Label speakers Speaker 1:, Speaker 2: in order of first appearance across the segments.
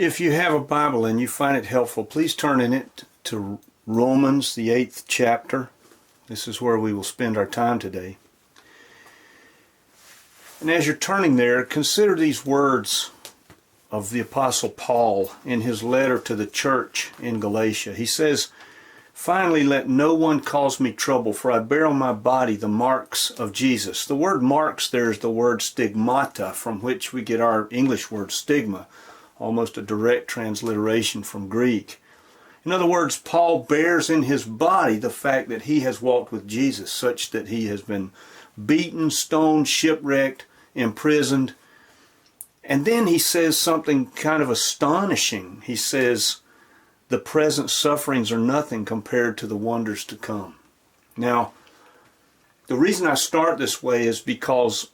Speaker 1: If you have a Bible and you find it helpful, please turn in it to Romans, the 8th chapter. This is where we will spend our time today. And as you're turning there, consider these words of the Apostle Paul in his letter to the church in Galatia. He says, "Finally, let no one cause me trouble, for I bear on my body the marks of Jesus." The word marks there is the word stigmata, from which we get our English word stigma, almost a direct transliteration from Greek. In other words, Paul bears in his body the fact that he has walked with Jesus, such that he has been beaten, stoned, shipwrecked, imprisoned. And then he says something kind of astonishing. He says, the present sufferings are nothing compared to the wonders to come. Now, the reason I start this way is because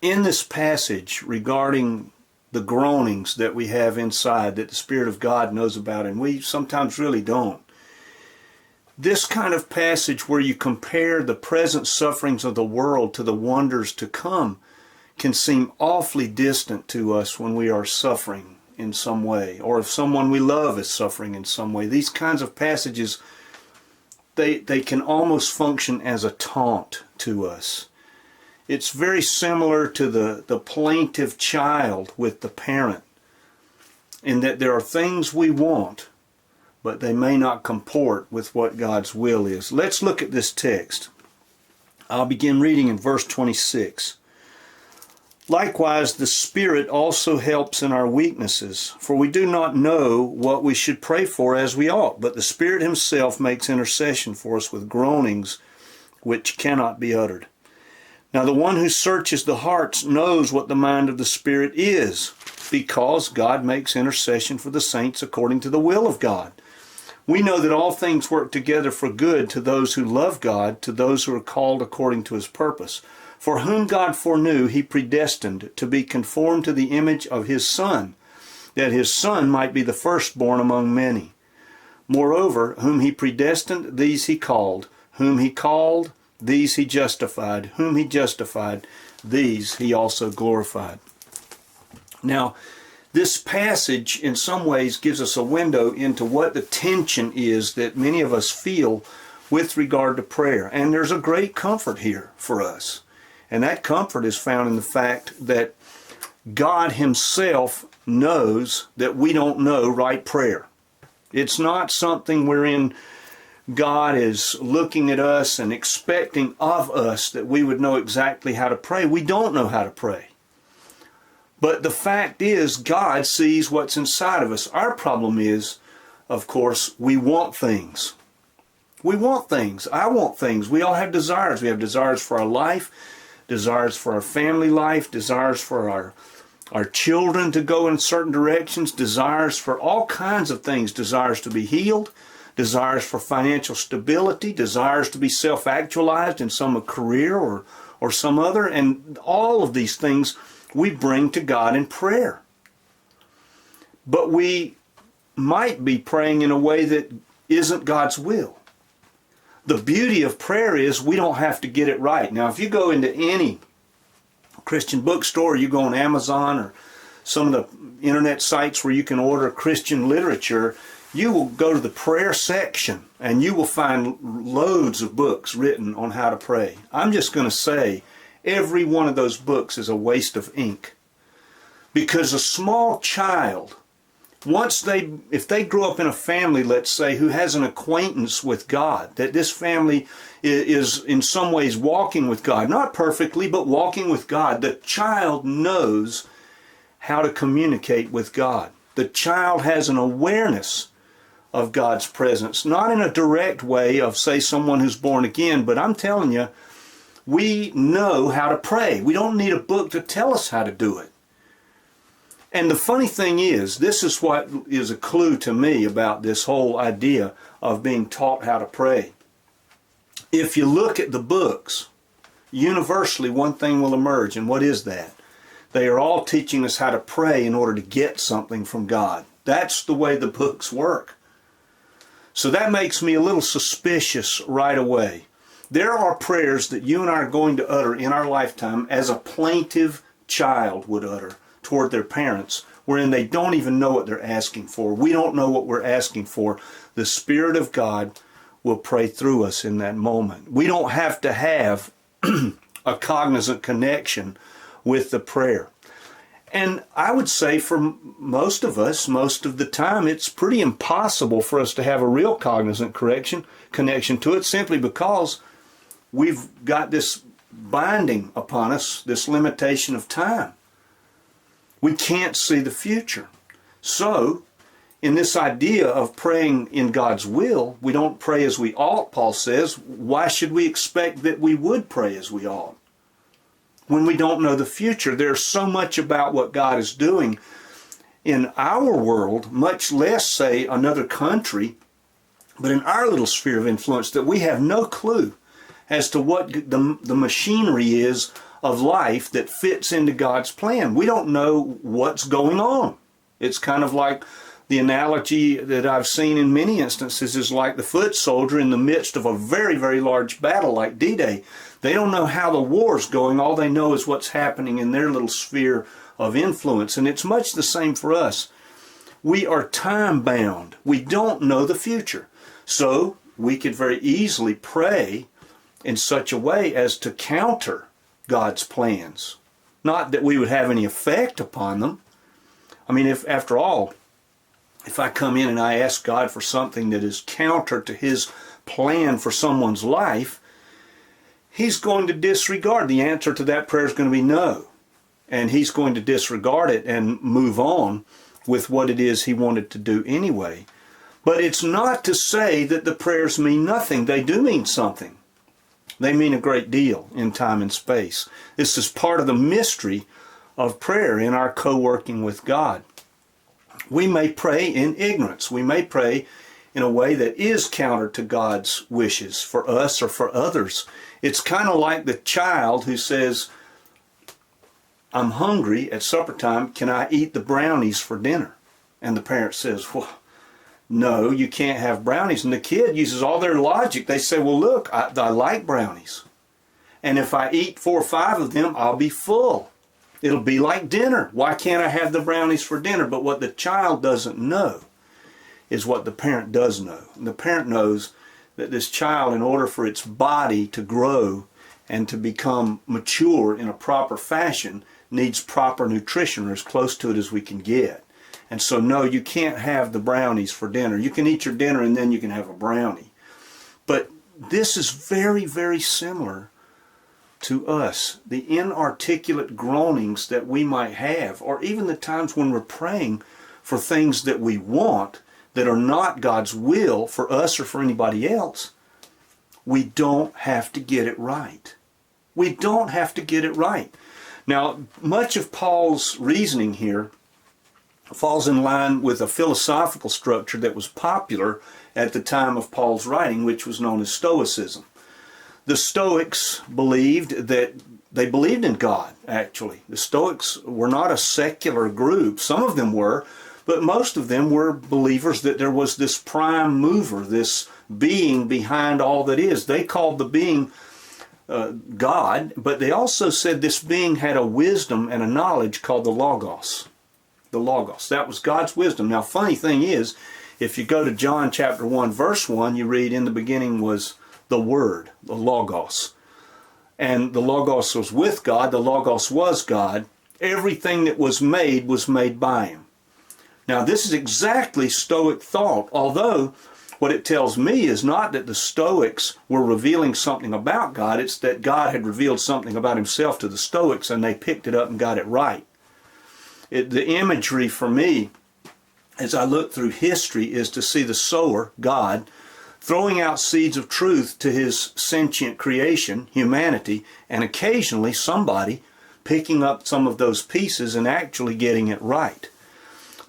Speaker 1: in this passage regarding the groanings that we have inside that the Spirit of God knows about and we sometimes really don't, this kind of passage where you compare the present sufferings of the world to the wonders to come can seem awfully distant to us when we are suffering in some way, or if someone we love is suffering in some way. These kinds of passages, they can almost function as a taunt to us. It's very similar to the plaintive child with the parent, in that there are things we want, but they may not comport with what God's will is. Let's look at this text. I'll begin reading in verse 26. "Likewise, the Spirit also helps in our weaknesses, for we do not know what we should pray for as we ought, but the Spirit Himself makes intercession for us with groanings which cannot be uttered. Now the one who searches the hearts knows what the mind of the Spirit is, because God makes intercession for the saints according to the will of God. We know that all things work together for good to those who love God, to those who are called according to His purpose. For whom God foreknew, He predestined to be conformed to the image of His Son, that His Son might be the firstborn among many. Moreover, whom He predestined, these He called. Whom He called, these He justified. Whom He justified, these He also glorified." Now, this passage in some ways gives us a window into what the tension is that many of us feel with regard to prayer. And there's a great comfort here for us. And that comfort is found in the fact that God Himself knows that we don't know right prayer. It's not something wherein God is looking at us and expecting of us that we would know exactly how to pray. We don't know how to pray. But the fact is, God sees what's inside of us. Our problem is, of course, we want things. We want things. I want things. We all have desires. We have desires for our life, desires for our family life, desires for our children to go in certain directions, desires for all kinds of things, desires to be healed, desires for financial stability, desires to be self-actualized in some career or some other, and all of these things we bring to God in prayer. But we might be praying in a way that isn't God's will. The beauty of prayer is we don't have to get it right. Now, if you go into any Christian bookstore, you go on Amazon or some of the internet sites where you can order Christian literature, you will go to the prayer section and you will find loads of books written on how to pray. I'm just going to say every one of those books is a waste of ink. Because a small child, if they grow up in a family, let's say, who has an acquaintance with God, that this family is in some ways walking with God, not perfectly, but walking with God, the child knows how to communicate with God. The child has an awareness of God's presence, not in a direct way of, say, someone who's born again, but I'm telling you, we know how to pray. We don't need a book to tell us how to do it. And the funny thing is, this is what is a clue to me about this whole idea of being taught how to pray. If you look at the books, universally one thing will emerge, and what is that? They are all teaching us how to pray in order to get something from God. That's the way the books work. So that makes me a little suspicious right away. There are prayers that you and I are going to utter in our lifetime as a plaintive child would utter. toward their parents, wherein they don't even know what they're asking for. We don't know what we're asking for. The Spirit of God will pray through us in that moment. We don't have to have a cognizant connection with the prayer. And I would say for most of us, most of the time, it's pretty impossible for us to have a real cognizant connection to it, simply because we've got this binding upon us, this limitation of time. We can't see the future. So, in this idea of praying in God's will, we don't pray as we ought, Paul says. Why should we expect that we would pray as we ought? When we don't know the future, there's so much about what God is doing in our world, much less, say, another country, but in our little sphere of influence, that we have no clue as to what the machinery is of life that fits into God's plan. We don't know what's going on. It's kind of like the analogy that I've seen in many instances is like the foot soldier in the midst of a very, very large battle like D-Day. They don't know how the war's going. All they know is what's happening in their little sphere of influence. And it's much the same for us. We are time-bound. We don't know the future. So we could very easily pray in such a way as to counter God's plans. Not that we would have any effect upon them. I mean, after all, if I come in and I ask God for something that is counter to His plan for someone's life, He's going to disregard. The answer to that prayer is going to be no. And He's going to disregard it and move on with what it is He wanted to do anyway. But it's not to say that the prayers mean nothing. They do mean something. They mean a great deal in time and space. This is part of the mystery of prayer in our co-working with God. We may pray in ignorance. We may pray in a way that is counter to God's wishes for us or for others. It's kind of like the child who says, I'm hungry at supper time, can I eat the brownies for dinner? And the parent says, well, no, you can't have brownies. And the kid uses all their logic. They say, well, look, I like brownies. And if I eat 4 or 5 of them, I'll be full. It'll be like dinner. Why can't I have the brownies for dinner? But what the child doesn't know is what the parent does know. And the parent knows that this child, in order for its body to grow and to become mature in a proper fashion, needs proper nutrition, or as close to it as we can get. And so, no, you can't have the brownies for dinner. You can eat your dinner and then you can have a brownie. But this is very, very similar to us. The inarticulate groanings that we might have, or even the times when we're praying for things that we want that are not God's will for us or for anybody else, we don't have to get it right. We don't have to get it right. Now, much of Paul's reasoning here falls in line with a philosophical structure that was popular at the time of Paul's writing, which was known as Stoicism. The Stoics believed in God, actually. The Stoics were not a secular group. Some of them were, but most of them were believers that there was this prime mover, this being behind all that is. They called the being God, but they also said this being had a wisdom and a knowledge called the Logos. The Logos. That was God's wisdom. Now, funny thing is, if you go to John chapter 1, verse 1, you read, in the beginning was the Word, the Logos. And the Logos was with God. The Logos was God. Everything that was made by Him. Now, this is exactly Stoic thought, although what it tells me is not that the Stoics were revealing something about God. It's that God had revealed something about Himself to the Stoics, and they picked it up and got it right. The imagery for me, as I look through history, is to see the sower, God, throwing out seeds of truth to His sentient creation, humanity, and occasionally somebody picking up some of those pieces and actually getting it right.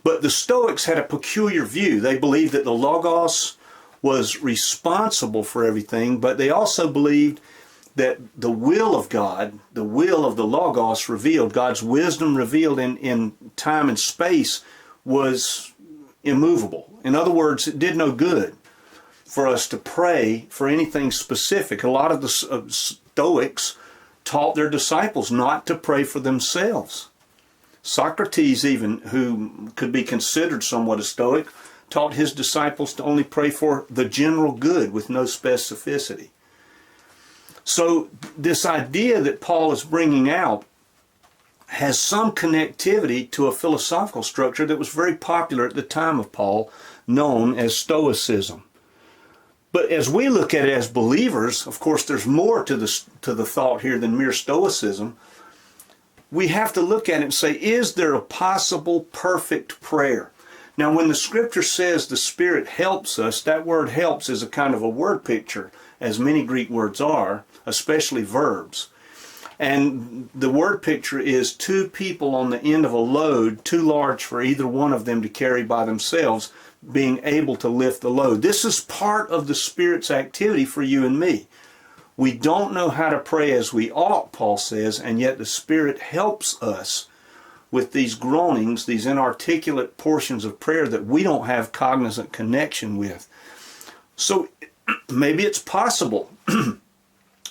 Speaker 1: But the Stoics had a peculiar view. They believed that the Logos was responsible for everything, but they also believed that the will of God, the will of the Logos revealed, God's wisdom revealed in time and space, was immovable. In other words, it did no good for us to pray for anything specific. A lot of the Stoics taught their disciples not to pray for themselves. Socrates, even, who could be considered somewhat a Stoic, taught his disciples to only pray for the general good with no specificity. So this idea that Paul is bringing out has some connectivity to a philosophical structure that was very popular at the time of Paul, known as Stoicism. But as we look at it as believers, of course there's more to the thought here than mere Stoicism. We have to look at it and say, is there a possible perfect prayer? Now when the scripture says the Spirit helps us, that word helps is a kind of a word picture, as many Greek words are, especially verbs. And the word picture is two people on the end of a load too large for either one of them to carry by themselves, being able to lift the load. This is part of the Spirit's activity for you and me. We don't know how to pray as we ought, Paul says, and yet the Spirit helps us with these groanings, these inarticulate portions of prayer that we don't have cognizant connection with. So maybe it's possible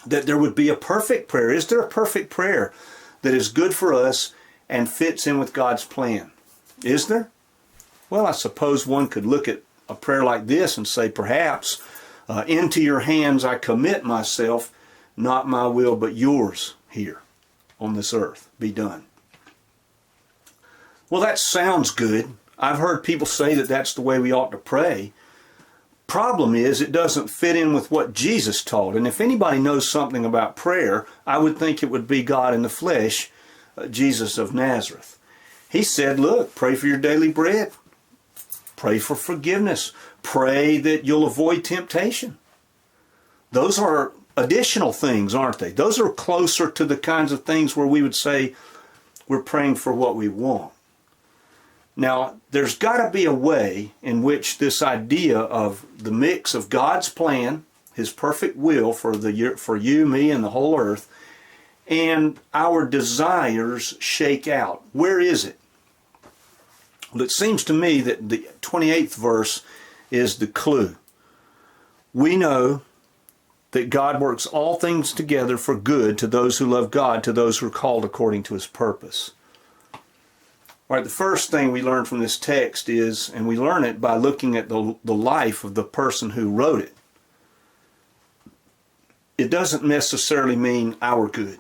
Speaker 1: that there would be a perfect prayer. Is there a perfect prayer that is good for us and fits in with God's plan? Is there? Well, I suppose one could look at a prayer like this and say, perhaps, into your hands I commit myself, not my will but yours here on this earth be done. Well, that sounds good. I've heard people say that that's the way we ought to pray. Problem is, it doesn't fit in with what Jesus taught. And if anybody knows something about prayer, I would think it would be God in the flesh, Jesus of Nazareth. He said, look, pray for your daily bread. Pray for forgiveness. Pray that you'll avoid temptation. Those are additional things, aren't they? Those are closer to the kinds of things where we would say we're praying for what we want. Now, there's got to be a way in which this idea of the mix of God's plan, His perfect will for you, me, and the whole earth, and our desires shake out. Where is it? Well, it seems to me that the 28th verse is the clue. We know that God works all things together for good to those who love God, to those who are called according to His purpose. All right, the first thing we learn from this text is, and we learn it by looking at the life of the person who wrote it. It doesn't necessarily mean our good.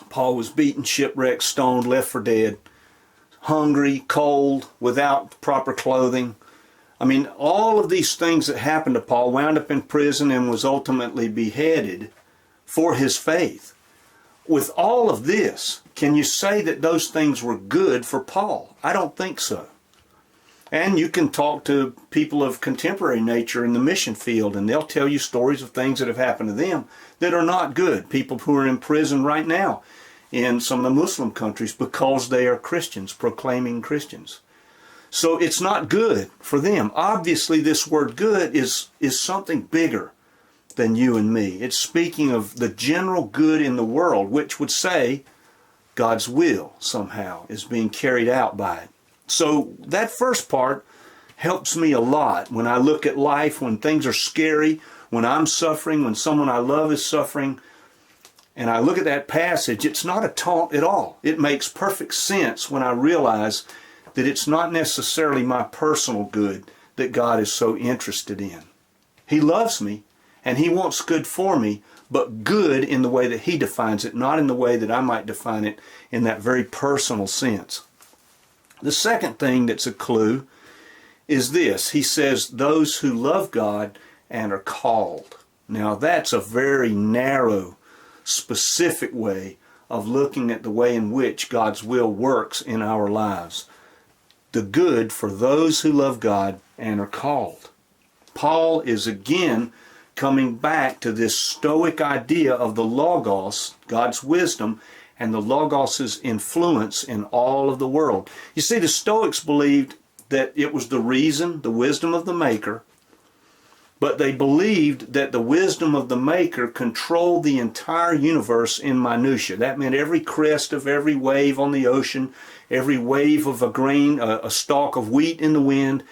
Speaker 1: Paul was beaten, shipwrecked, stoned, left for dead, hungry, cold, without proper clothing. I mean, all of these things that happened to Paul, wound up in prison and was ultimately beheaded for his faith. With all of this, can you say that those things were good for Paul? I don't think so. And you can talk to people of contemporary nature in the mission field, and they'll tell you stories of things that have happened to them that are not good. People who are in prison right now in some of the Muslim countries because they are Christians, proclaiming Christians. So it's not good for them. Obviously, this word good is something bigger than you and me. It's speaking of the general good in the world, which would say God's will somehow is being carried out by it. So that first part helps me a lot when I look at life, when things are scary, when I'm suffering, when someone I love is suffering, and I look at that passage. It's not a taunt at all. It makes perfect sense when I realize that it's not necessarily my personal good that God is so interested in. He loves me, and He wants good for me, but good in the way that He defines it, not in the way that I might define it in that very personal sense. The second thing that's a clue is this. He says, those who love God and are called. Now that's a very narrow, specific way of looking at the way in which God's will works in our lives. The good for those who love God and are called. Paul is again coming back to this Stoic idea of the Logos, God's wisdom, and the Logos' influence in all of the world. You see, the Stoics believed that it was the reason, the wisdom of the Maker, but they believed that the wisdom of the Maker controlled the entire universe in minutia. That meant every crest of every wave on the ocean, every wave of a grain, a stalk of wheat in the wind,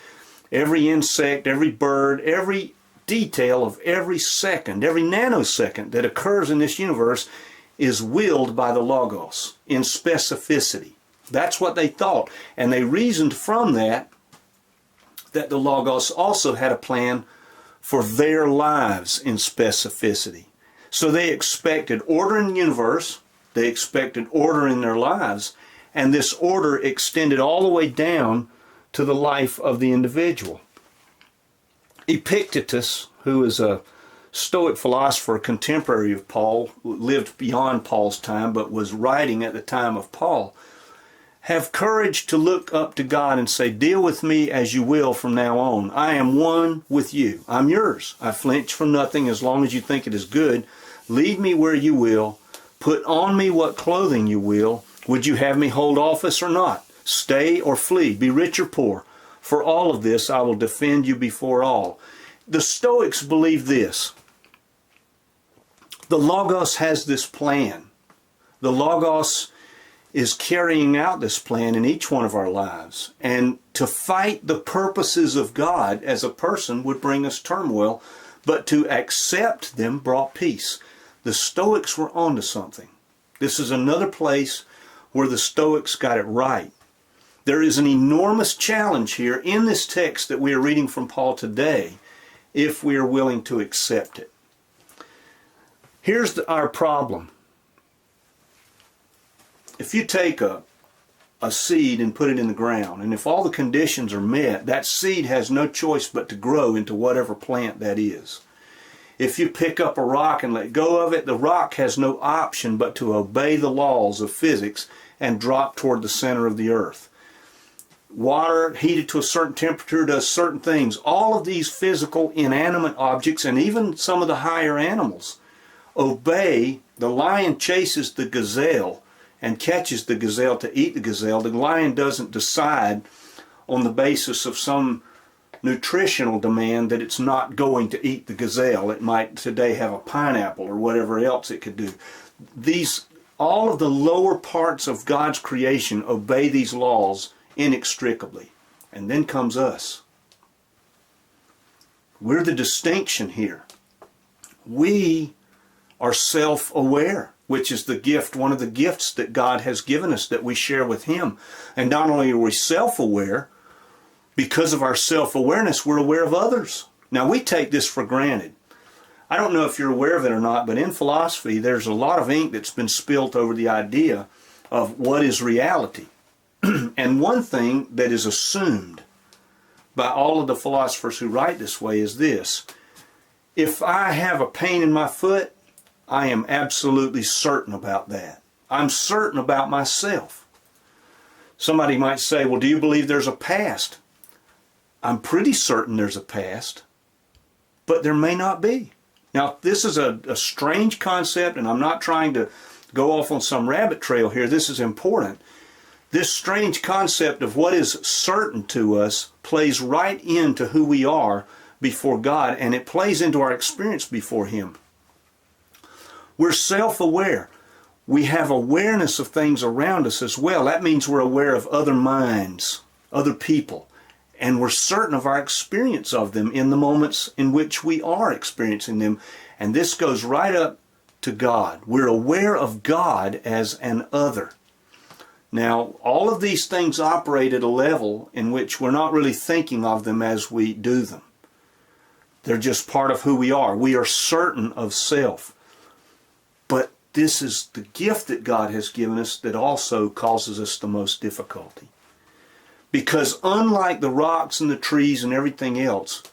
Speaker 1: every insect, every bird, every detail of every second, every nanosecond that occurs in this universe is willed by the Logos in specificity. That's what they thought. And they reasoned from that the Logos also had a plan for their lives in specificity. So they expected order in the universe, they expected order in their lives, and this order extended all the way down to the life of the individual. Epictetus, who is a Stoic philosopher, contemporary of Paul, lived beyond Paul's time but was writing at the time of Paul, have courage to look up to God and say, deal with me as you will from now on. I am one with you. I'm yours. I flinch from nothing as long as you think it is good. Lead me where you will. Put on me what clothing you will. Would you have me hold office or not? Stay or flee, be rich or poor. For all of this I will defend you before all. The Stoics believe this. The Logos has this plan. The Logos is carrying out this plan in each one of our lives. And to fight the purposes of God as a person would bring us turmoil, but to accept them brought peace. The Stoics were onto something. This is another place where the Stoics got it right. There is an enormous challenge here in this text that we are reading from Paul today, if we are willing to accept it. Here's our problem. If you take a seed and put it in the ground, and if all the conditions are met, that seed has no choice but to grow into whatever plant that is. If you pick up a rock and let go of it, the rock has no option but to obey the laws of physics and drop toward the center of the earth. Water heated to a certain temperature does certain things. All of these physical inanimate objects, and even some of the higher animals, obey. The lion chases the gazelle and catches the gazelle to eat the gazelle. The lion doesn't decide on the basis of some nutritional demand that it's not going to eat the gazelle. It might today have a pineapple or whatever else it could do. All of the lower parts of God's creation obey these laws inextricably. And then comes us. We're the distinction here. We are self-aware, which is the gift, one of the gifts that God has given us that we share with Him. And not only are we self-aware, because of our self-awareness, we're aware of others. Now, we take this for granted. I don't know if you're aware of it or not, but in philosophy, there's a lot of ink that's been spilt over the idea of what is reality. And one thing that is assumed by all of the philosophers who write this way is this. If I have a pain in my foot, I am absolutely certain about that. I'm certain about myself. Somebody might say, well, do you believe there's a past? I'm pretty certain there's a past, but there may not be. Now, this is a strange concept, and I'm not trying to go off on some rabbit trail here. This is important. This strange concept of what is certain to us plays right into who we are before God, and it plays into our experience before Him. We're self-aware. We have awareness of things around us as well. That means we're aware of other minds, other people, and we're certain of our experience of them in the moments in which we are experiencing them. And this goes right up to God. We're aware of God as an other. Now, all of these things operate at a level in which we're not really thinking of them as we do them. They're just part of who we are. We are certain of self. But this is the gift that God has given us that also causes us the most difficulty. Because unlike the rocks and the trees and everything else,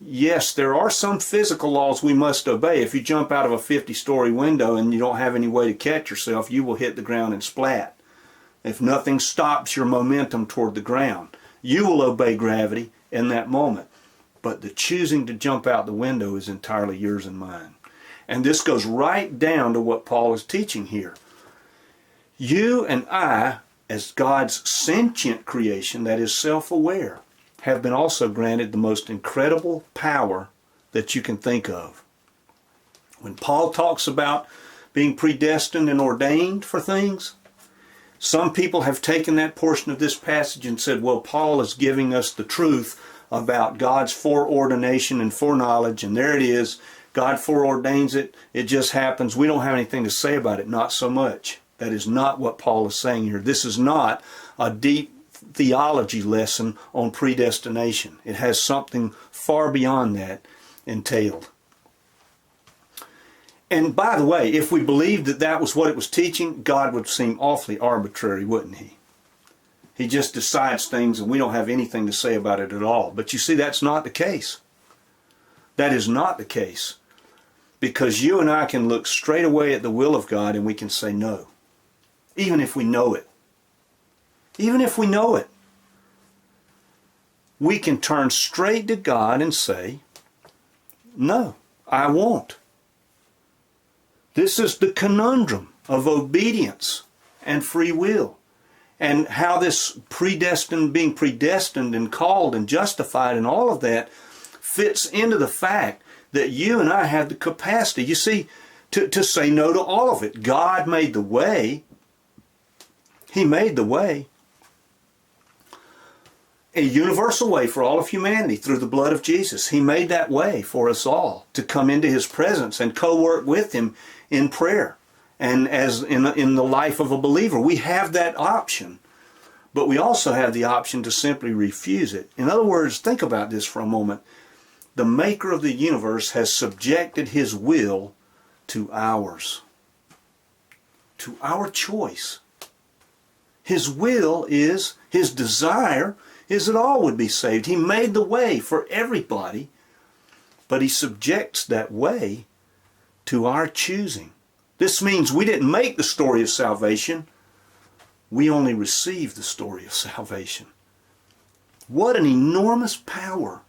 Speaker 1: yes, there are some physical laws we must obey. If you jump out of a 50-story window and you don't have any way to catch yourself, you will hit the ground and splat. If nothing stops your momentum toward the ground, you will obey gravity in that moment. But the choosing to jump out the window is entirely yours and mine. And this goes right down to what Paul is teaching here. You and I, as God's sentient creation, that is self-aware, have been also granted the most incredible power that you can think of. When Paul talks about being predestined and ordained for things, some people have taken that portion of this passage and said, well, Paul is giving us the truth about God's foreordination and foreknowledge, and there it is. God foreordains it. It just happens. We don't have anything to say about it. Not so much. That is not what Paul is saying here. This is not a deep theology lesson on predestination. It has something far beyond that entailed. And by the way, if we believed that that was what it was teaching, God would seem awfully arbitrary, wouldn't he? He just decides things and we don't have anything to say about it at all. But you see, that's not the case. That is not the case. Because you and I can look straight away at the will of God and we can say no. Even if we know it. Even if we know it. We can turn straight to God and say, no, I won't. This is the conundrum of obedience and free will. And how this being predestined and called and justified and all of that fits into the fact that you and I have the capacity, you see, to say no to all of it. God made the way. He made the way. A universal way for all of humanity through the blood of Jesus. He made that way for us all to come into His presence and co-work with Him in prayer and as in the life of a believer. We have that option, but we also have the option to simply refuse it. In other words, think about this for a moment. The Maker of the universe has subjected His will to ours, to our choice. His will is, His desire is that all would be saved. He made the way for everybody, but He subjects that way to our choosing. This means we didn't make the story of salvation. We only receive the story of salvation. What an enormous power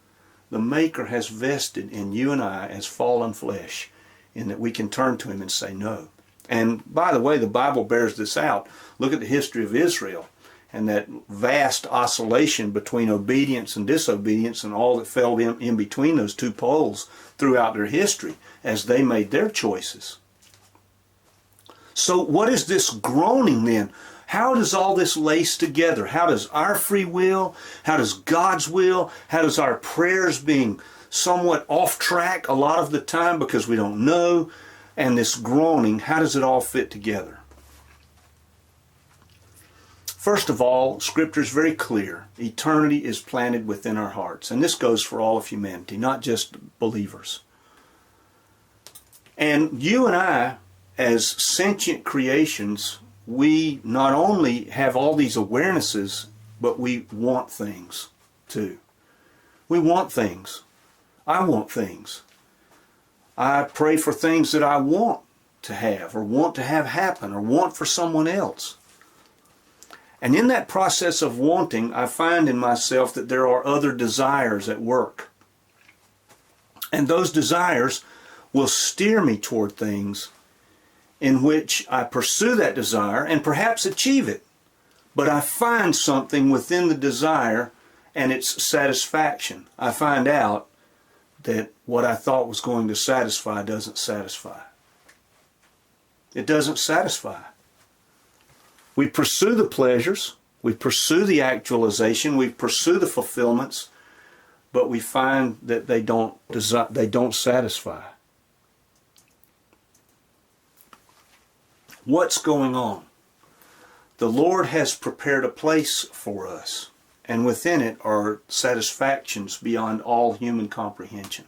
Speaker 1: the Maker has vested in you and I as fallen flesh, in that we can turn to Him and say no. And by the way, the Bible bears this out. Look at the history of Israel and that vast oscillation between obedience and disobedience and all that fell in between those two poles throughout their history as they made their choices. So what is this groaning then? How does all this lace together? How does our free will, how does God's will, how does our prayers being somewhat off track a lot of the time because we don't know, and this groaning, how does it all fit together? First of all, Scripture is very clear. Eternity is planted within our hearts. And this goes for all of humanity, not just believers. And you and I, as sentient creations, we not only have all these awarenesses, but we want things too. We want things. I want things. I pray for things that I want to have or want to have happen or want for someone else. And in that process of wanting, I find in myself that there are other desires at work. And those desires will steer me toward things in which I pursue that desire and perhaps achieve it. But I find something within the desire and its satisfaction. I find out that what I thought was going to satisfy doesn't satisfy. It doesn't satisfy. We pursue the pleasures, we pursue the actualization, we pursue the fulfillments, but we find that they don't satisfy. What's going on? The Lord has prepared a place for us, and within it are satisfactions beyond all human comprehension.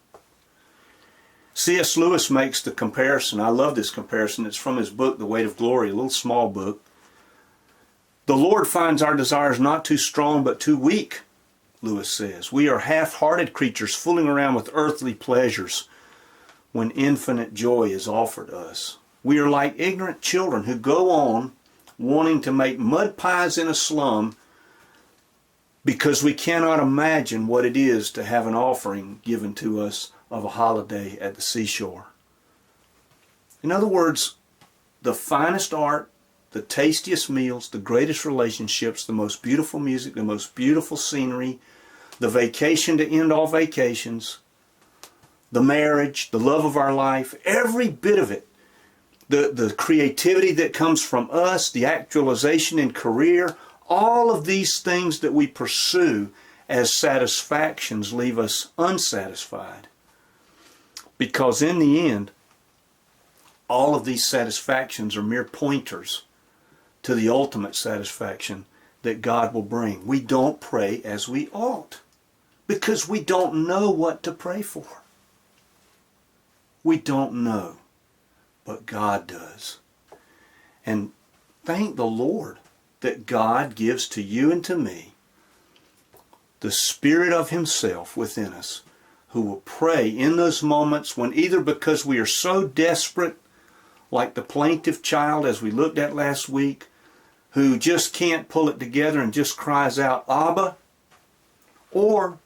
Speaker 1: C.S. Lewis makes the comparison. I love this comparison. It's from his book, The Weight of Glory, a little small book. The Lord finds our desires not too strong but too weak, Lewis says. We are half-hearted creatures fooling around with earthly pleasures when infinite joy is offered us. We are like ignorant children who go on wanting to make mud pies in a slum because we cannot imagine what it is to have an offering given to us of a holiday at the seashore. In other words, the finest art, the tastiest meals, the greatest relationships, the most beautiful music, the most beautiful scenery, the vacation to end all vacations, the marriage, the love of our life, every bit of it, the creativity that comes from us, the actualization in career, all of these things that we pursue as satisfactions leave us unsatisfied. Because in the end, all of these satisfactions are mere pointers to the ultimate satisfaction that God will bring. We don't pray as we ought because we don't know what to pray for. We don't know, but God does. And thank the Lord that God gives to you and to me the Spirit of Himself within us, who will pray in those moments when, either because we are so desperate, like the plaintive child as we looked at last week, who just can't pull it together and just cries out, Abba, or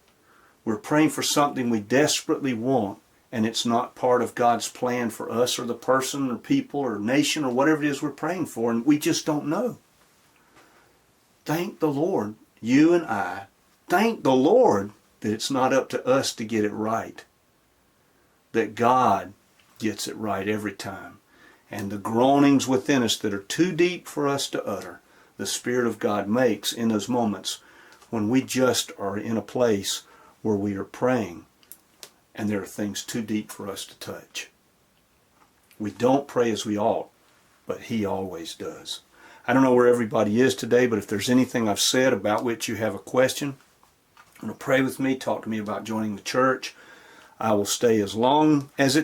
Speaker 1: we're praying for something we desperately want and it's not part of God's plan for us or the person or people or nation or whatever it is we're praying for, and we just don't know. Thank the Lord, you and I, thank the Lord that it's not up to us to get it right. That God gets it right every time. And the groanings within us that are too deep for us to utter, the Spirit of God makes in those moments when we just are in a place where we are praying and there are things too deep for us to touch. We don't pray as we ought, but He always does. I don't know where everybody is today, but if there's anything I've said about which you have a question, you want to pray with me, talk to me about joining the church, I will stay as long as it takes